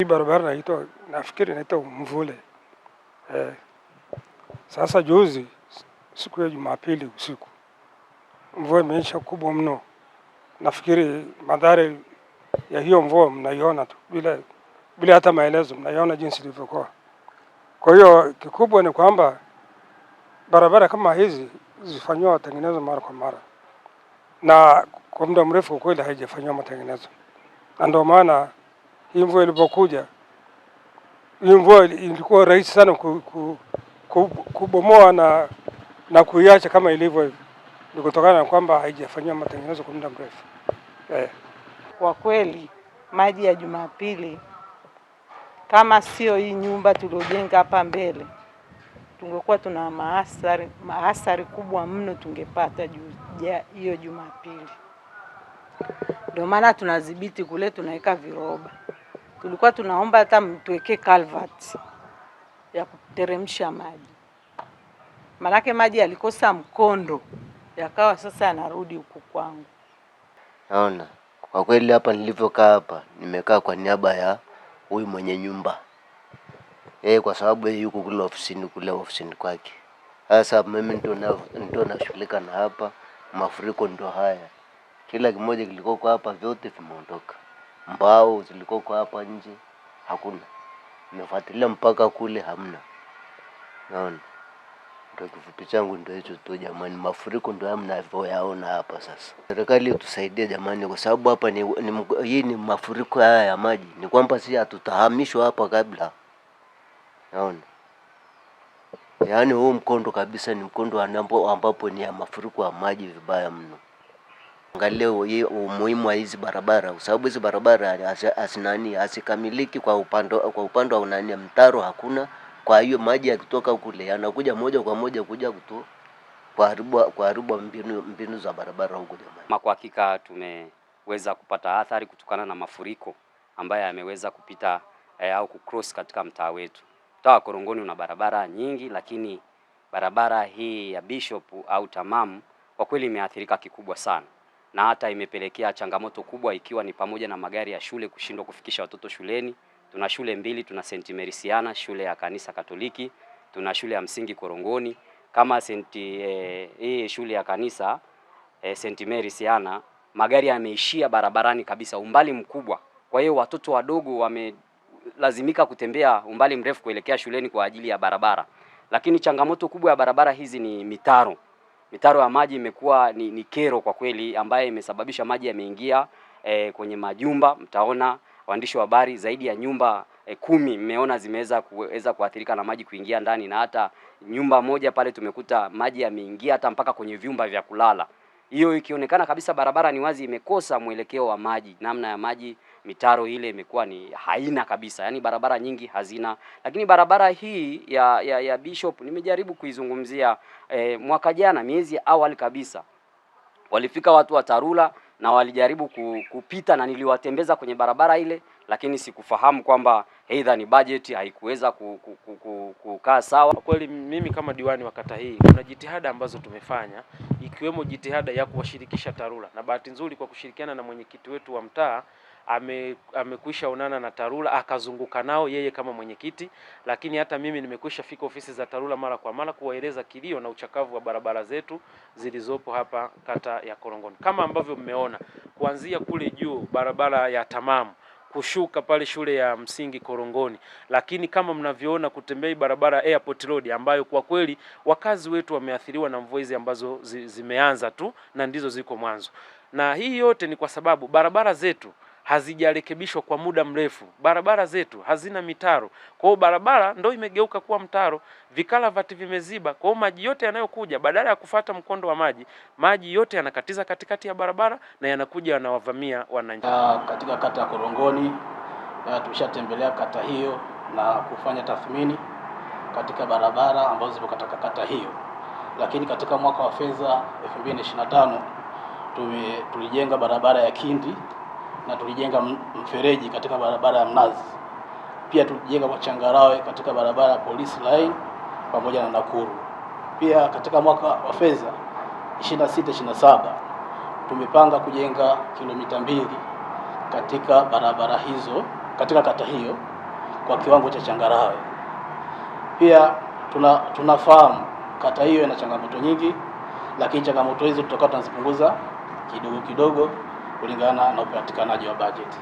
Hii barabara inaitwa, nafikiri inaitwa Mvule. Sasa juzi siku ya Jumapili usiku mvua imeisha kubwa mno. Nafikiri madhara ya hiyo mvua mnaiona tu bila hata maelezo, mnaiona jinsi ilivyokuwa. Kwa hiyo kikubwa ni kwamba barabara kama hizi zifanywe matengenezo mara kwa mara, na kwa muda mrefu kwa kweli haijafanywa matengenezo, na ndio maana hii mvua ilipokuja, hii mvua ilikuwa rahisi sana kubomoa na kuiacha kama ilivyo hivi. Ni kutokana na kwamba haijafanywa matengenezo kwa muda mrefu. Kwa kweli maji ya Jumapili, kama sio hii nyumba tuliojenga hapa mbele, tungekuwa tuna maasari kubwa mno tungepata hiyo Jumapili. Ndio maana tunadhibiti kule, tunaweka viroba. Tulikuwa tunaomba hata mtuweke culvert ya kuteremsha maji, manake maji yalikosa mkondo, yakawa sasa yanarudi huku kwangu. Naona kwa kweli hapa nilivyokaa hapa, nimekaa kwa niaba ya huyu mwenye nyumba. Kwa sababu yeye yuko kule ofisini kwake. Sasa mimi ndio nashughulika na hapa. Mafuriko ndio haya. Kila kimoja kilikoko hapa vyote vimeondoka. Mbao zilikoko hapa nje hakuna. Nimefuatilia mpaka kule hamna. Naona ndio kifupi changu ndio hicho tu jamani. Mafuriko ndio mnavyoyaona hapa sasa. Serikali tusaidie jamani, kwa sababu hapa hii ni mafuriko haya ya maji. Ni kwamba si hatutahamishwa hapa kabla. Naona yaani huu mkondo kabisa ni mkondo ambapo ni ya mafuriko ya maji vibaya mno. Angalia umuhimu wa hizi barabara, kwa sababu hizi barabara asikamiliki kwa upande wa nani, mtaro hakuna. Kwa hiyo maji yakitoka kule yanakuja moja kwa moja kuja kuharibu mbinu za barabara huko jamani. Kwa hakika tumeweza kupata athari kutokana na mafuriko ambayo yameweza kupita au kucross katika mtaa wetu. Mtaa wa Korongoni una barabara nyingi, lakini barabara hii ya Bishop au Tamamu kwa kweli imeathirika kikubwa sana, na hata imepelekea changamoto kubwa, ikiwa ni pamoja na magari ya shule kushindwa kufikisha watoto shuleni. Tuna shule mbili, tuna St. Marysiana, shule ya kanisa Katoliki, tuna shule ya msingi Korongoni. Kama hii shule ya kanisa St. Marysiana, magari yameishia barabarani kabisa, umbali mkubwa. Kwa hiyo watoto wadogo wamelazimika kutembea umbali mrefu kuelekea shuleni kwa ajili ya barabara. Lakini changamoto kubwa ya barabara hizi ni mitaro. Mitaro ya maji imekuwa ni kero kwa kweli, ambaye imesababisha maji yameingia kwenye majumba. Mtaona waandishi wa habari, zaidi ya nyumba 10 mmeona zimeweza kuathirika na maji kuingia ndani, na hata nyumba moja pale tumekuta maji yameingia hata mpaka kwenye vyumba vya kulala. Hiyo ikionekana kabisa barabara ni wazi imekosa mwelekeo wa maji, namna ya maji. Mitaro ile imekuwa ni haina kabisa, yani barabara nyingi hazina. Lakini barabara hii ya Bishop nimejaribu kuizungumzia mwaka jana, miezi ya awali kabisa, walifika watu wa TARURA na walijaribu kupita na niliwatembeza kwenye barabara ile, lakini sikufahamu kwamba aidha ni budget haikuweza kukaa sawa. Kwa kweli mimi kama diwani wa kata hii, kuna jitihada ambazo tumefanya, ikiwemo jitihada ya kuwashirikisha TARURA, na bahati nzuri kwa kushirikiana na mwenyekiti wetu wa mtaa amekwisha onana na TARURA, akazunguka nao yeye kama mwenyekiti. Lakini hata mimi nimekwisha fika ofisi za TARURA mara kwa mara kuwaeleza kilio na uchakavu wa barabara zetu zilizopo hapa kata ya Korongoni. Kama ambavyo mmeona, kuanzia kule juu barabara ya Tamamu kushuka pale shule ya msingi Korongoni, lakini kama mnavyoona kutembea barabara Airport Road, ambayo kwa kweli wakazi wetu wameathiriwa na mvua hizi ambazo zimeanza tu na ndizo ziko mwanzo. Na hii yote ni kwa sababu barabara zetu hazijarekebishwa kwa muda mrefu. Barabara zetu hazina mitaro. Kwa hiyo barabara ndio imegeuka kuwa mtaro, vikalavati vimeziba. Kwa hiyo maji yote yanayokuja, badala ya kufuata mkondo wa maji yote yanakatiza katikati ya barabara na yanakuja yanawavamia wananchi. Katika kata ya Korongoni tumeshatembelea kata hiyo na kufanya tathmini katika barabara ambazo zipo katika kata hiyo. Lakini katika mwaka wa fedha 2025 tulijenga barabara ya Kindi na tulijenga mfereji katika barabara ya Mnazi. Pia tulijenga machangarawe katika barabara ya Police Line pamoja na Nakuru. Pia katika mwaka wa fedha 26-27 tumepanga kujenga kilomita 2 katika barabara hizo katika kata hiyo. kwa kiwango cha changarawe. Pia tunafahamu kata hiyo ina changamoto nyingi, lakini changamoto hizo tutakuwa tunazipunguza kidogo kidogo kulingana na upatikanaji wa bajeti.